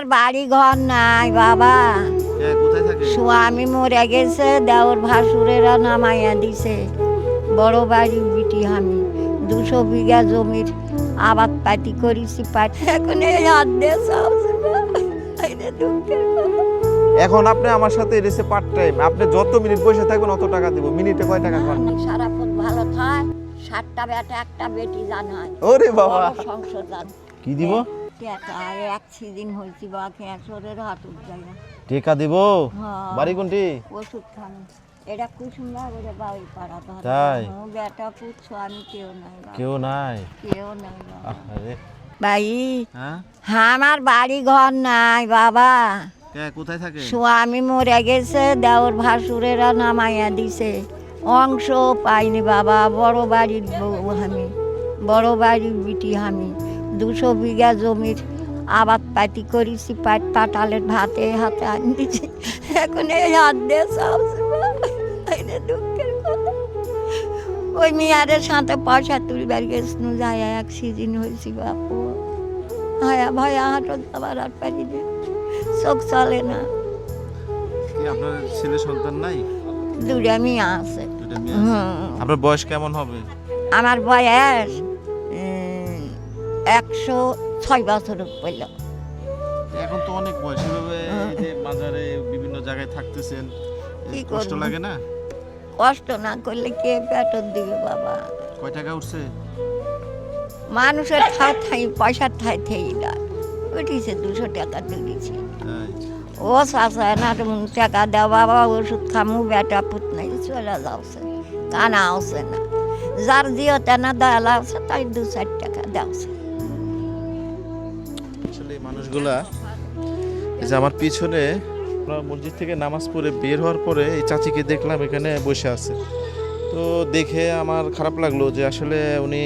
আমার বাড়ি ঘর নাই বাবা, কোথায় থাকে? স্বামী মরে গেছে, দেওর ভাসুরেরা নামাইয়া দিছে। বড় বাড়ির বিটি আমি, 200 বিঘা জমির আবাদ পাতি করেছি, এখন এই হাত দিয়ে চাওছে বাবা। এইটা দুঃখের কথা। এখন আপনি আমার সাথে এসে পার্ট টাইম, আপনি যত মিনিট বসে থাকবেন অত টাকা দিব। মিনিটে কয় টাকা পান? সারাক্ষণ ভালো থাক, 7টা বেটা 1টা বেটি জানায়। ওরে বাবা, সংসার জান কি দিব? এক সিজন হয়েছি বা ক্যান্সারের হাত উঠে না। টেকা দিব? বাড়ি কোনটি? ওষুধ খান, এটা কুসুমরা করে বাড়ি পাড়া। তাই? বেটা পুচ্ছ আমি কেউ নাই বাবা। কেউ নাই? কেউ নাই বাবা। আরে ভাই, হ্যাঁ, আমার বাড়ি ঘর নাই বাবা, কোথায় থাকে? স্বামী মরে গেছে, দেওর ভাসুরেরা নামাইয়া দিছে, অংশ পাইনি বাবা। বড় বাড়ির বউ আমি, বড় বাড়ির বিটি আমি, 200 বিঘা জমির আবাদ পাতি করেছি, পাটালের ভাতে হাতে আনি দিছি, এখন এই হাত দিয়ে চাওছে বাবা। এইটা দুঃখের কথা। ওই মেয়ারের সাথে পয়সা তুলবার গেছিল, যায় 1 সিজন হয়েছি বাপু। হায়া ভয়া হাঁটো যাবার আর পারি না, চোখ চলে না। কি আপনার ছেলে সন্তান নাই? 2টা মেয়ে আছে। দুইটা মেয়ে আছে। আপনার বয়স কেমন হবে? আমার বয়স 106 বছর পড়ল। এখন তো অনেক বয়স, এভাবে এই যে বাজারে বিভিন্ন জায়গায় থাকতেছেন, কি কষ্ট করব? লাগে না? কষ্ট না করলে কে পেটর দিবে বাবা? কয় টাকা উঠছে? মানুষের ঠাই ঠাই পয়সার ঠাই ঠাই না উঠিছে, 200 টাকা তুলেছি। তাই? ও চাষা না তুমি টাকা দাও বাবা, ওষুধ খামু, বেটা পুত নাই চলে যাচ্ছে, কানা আছে না। যার জিওতে না দেওয়া আছে তাই 2-4 টাকা দেওয়া। আসলে এই মানুষগুলা, এই যে আমার পিছনে, আমরা মসজিদ থেকে নামাজ পড়ে বের হওয়ার পরে এই চাচিকে দেখলাম এখানে বসে আছে। তো দেখে আমার খারাপ লাগলো যে আসলে উনি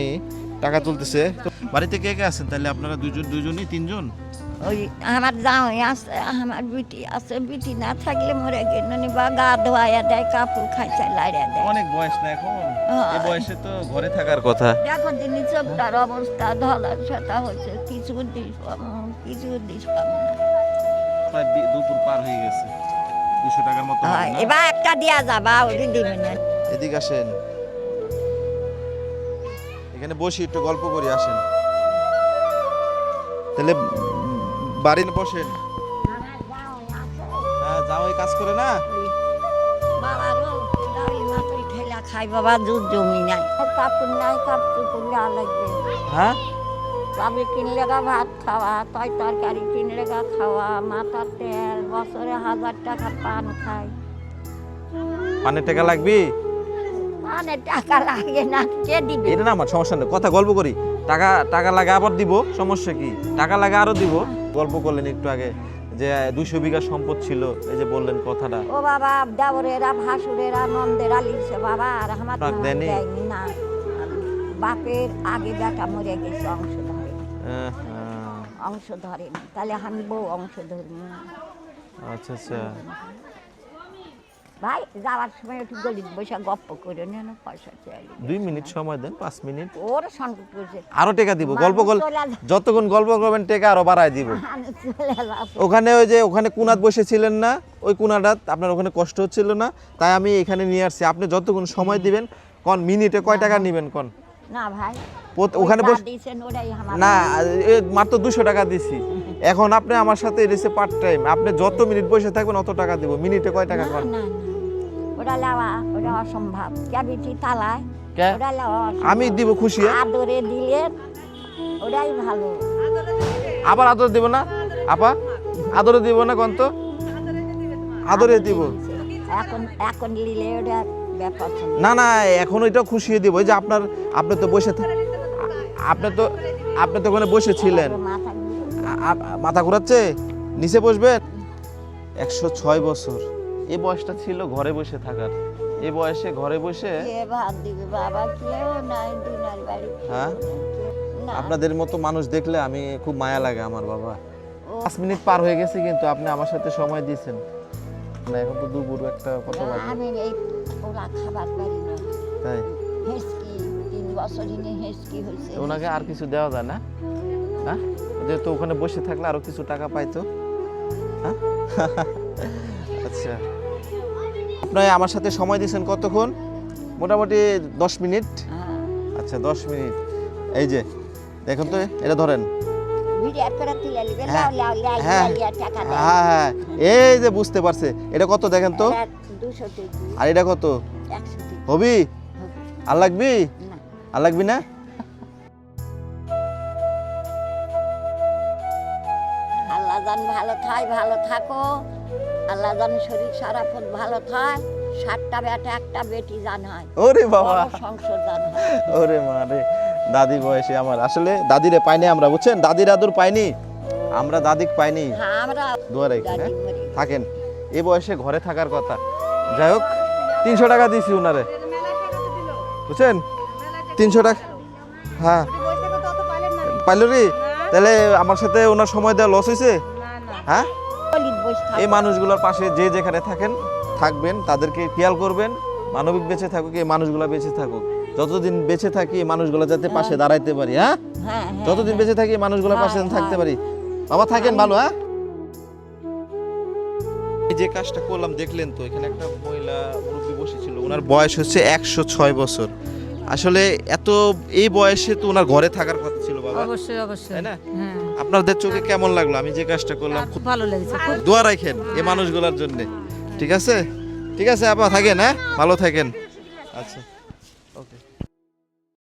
টাকা তুলতেছে। তো বাড়িতে কে কে আছেন তাহলে আপনারা? দুজনই 3জন? ওই আমার জামাই আছে, আমার বিটি আছে, বিটি না থাকলে মরে গেলে বা গা ধোয়া দেয়, কাপড় খাইছে লাইয়া দেয়। অনেক বয়স না এখন? হ্যাঁ। এই বয়সে তো ঘরে থাকার কথা। দেখো দিনই চোখটার অবস্থা ধলার সাথে হয়েছে, কিছু দিস পাবো, কিছু দিস পাবো না। প্রায় দুপুর পার হয়ে গেছে, 200 টাকার মতো হবে না? এবার একটা দিয়া যাবা, ওটি দিবে না। এদিকে আসেন, এখানে বসি একটু গল্প করি, আসেন তাহলে। বাড়ি বসেন। হ্যাঁ, যাও, এই কাজ করে না? বাবারও ডাউলি মাথায় ঠেলা খাই বাবা, দুধ জমি নাই, কাপড় নাই, কাপড় করলে লাগবে। হ্যাঁ, তবে কিনলে গা ভাত খাওয়া, তরকারি কিনলে গা খাওয়া, মাথার তেল, বছরে 1000 টাকা পান খাই। পানের টাকা লাগবে? মানে টাকা লাগে না, কে দিবে? এটা না আমার সমস্যা নেই, কথা গল্প করি। টাকা লাগে আবার দিব, সমস্যা কি? টাকা লাগে আরো দিব। গল্প করলেন একটু আগে যে 200 বিঘা সম্পদ ছিল, এই যে বললেন কথাটা। ও বাবা, দেওরেরা ভাসুরেরা নন্দেরা লিখছে বাবা, আর আমার টাকা দেয়নি? দেয়নি না। বাপের আগে বেটা মরে গেছে, অংশ ধরে অংশ ধরেনি, তাহলে আমি বউ অংশ ধরবো। আচ্ছা আচ্ছা। ভাই যাওয়ার সময় একটু গলিত বসে গপ্প করে নেন, পয়সা চাইলে 2 মিনিট সময় দেন, 5 মিনিট। ওর সংকট করছে, আরো টাকা দিব, গল্প যতক্ষণ গল্প করবেন টাকা আরো বাড়ায় দিব। চলে যাচ্ছে। ওখানে ওই যে ওখানে কুনাত বসেছিলেন না, ওই কুনাটা আপনার ওখানে কষ্ট হচ্ছিল না, তাই আমি এখানে নিয়ে আসছি। আপনি যতক্ষণ সময় দিবেন, কোন মিনিটে কয় টাকা নেবেন কোন? না ভাই, ওখানে ওই যা দিয়েছেন ওটাই আমার। না, মাত্র 200 টাকা দিছি। এখন আপনি আমার সাথে এসে পার্ট টাইম, আপনি যত মিনিট বসে থাকবেন অত টাকা দিব। মিনিটে কয় টাকা না কোন? না না, ওটা লাওয়া, ওটা অসম্ভব। ক্যাবিটি তালায়, কে? ওটা লাওয়া অসম্ভব। আমি দিব খুশি। আদরে দিলে ওটাই ভালো। আবার আদর দিব না আপা? আদরে দিব না কোন? তো আদরে দিব। এখন এখন নিলে ওটা ব্যাপার না। না না, এখন ওইটা খুশিয়ে দিব। ওই যে আপনি তো বসে আপনি তো ওখানে বসেছিলেন। মাথা মাথা ঘোরাচ্ছে, নিচে বসবেন। 106 বছর এই বয়সটা ছিল ঘরে বসে থাকার। এই বয়সে ঘরে বসে কে ভাত দিবে বাবা, কেউ নাই দুনার বাড়ি। হ্যাঁ, না, আপনাদের মতো মানুষ দেখলে আমি খুব মায়া লাগে আমার বাবা। 5 মিনিট পার হয়ে গেছে কিন্তু আপনি আমার সাথে সময় দিয়েছেন না। এখন তো দুপুর একটা কত না, বাজে? আমি এই ওরা খাবার পারি না। তাই? হেসকি 3 বছরই নিয়ে হেসকি হয়েছে। ওনাকে আর কিছু দেওয়া যায় না? হ্যাঁ, যেহেতু ওখানে বসে থাকলে আরো কিছু টাকা পাইতো। হ্যাঁ? আচ্ছা, আপনি আমার সাথে সময় দিয়েছেন কতক্ষণ? মোটামুটি 10 মিনিট। হ্যাঁ আচ্ছা 10 মিনিট। এই যে দেখুন তো, এটা ধরেন। ভিডিও করে তুলে নিবে হ্যাঁ, লাও লাও হ্যাঁ, লাও টাকা দেয় হ্যাঁ হ্যাঁ, এই যে বুঝতে পারছে। এটা কত দেখেন তো? 200 টাকা আর এটা কত 100 টাকা হবি? আর লাগবি? না আর লাগবি না? আল্লাহ জান ভালো থায়, ভালো থাকো। আল্লাহ জান শরীর সারাফত ভালো থায়। 7টা বেটা একটা বেটি জান হয়, ওরে বাবা, বড় সংসার জান হয়। ওরে মা রে, দাদি বয়সে আমার আসলে দাদিরে পাইনি আমরা, বুঝছেন? দাদি দাদুর পাইনি আমরা, দাদিক পাইনি। হ্যাঁ আমরা দোয়া রাখি, দাদি হ্যাঁ? মরি। থাকেন, এই বয়সে ঘরে থাকার কথা। যাই হোক, 300 টাকা দিয়েছি ওনারে, বুঝছেন? 300 টাকা, হ্যাঁ। পাইলো রে, তাহলে আমার সাথে ওনার সময় দেওয়া লস হয়েছে? হ্যাঁ, গলিত বসে থাকো। এই মানুষগুলোর পাশে যে যেখানে থাকেন থাকবেন, তাদেরকে খেয়াল করবেন। মানবিক বেঁচে থাকুক, এই মানুষগুলো বেঁচে থাকুক। যতদিন বেঁচে থাকি এই মানুষগুলো যাতে পাশে দাঁড়াইতে পারি, হ্যাঁ? হ্যাঁ হ্যাঁ, যতদিন বেঁচে থাকি এই মানুষগুলোর পাশে যেন থাকতে পারি। বাবা থাকেন ভালো, হ্যাঁ? এই যে কাজটা করলাম দেখলেন তো, এখানে একটা মহিলা মুরব্বী বসেছিল, ওনার বয়স হচ্ছে 106 বছর। আসলে এত এই বয়সে তো ওনার ঘরে থাকার কথা ছিল বাবা, অবশ্যই অবশ্যই, তাই না? হ্যাঁ আপনাদের চোখে কেমন লাগলো আমি যে কাজটা করলাম? খুব ভালো লেগেছে, খুব দোয়া রাখেন এই মানুষগুলোর জন্য, ঠিক আছে? ঠিক আছে আপা, থাকেন, হ্যাঁ? ভালো থাকেন। আচ্ছা।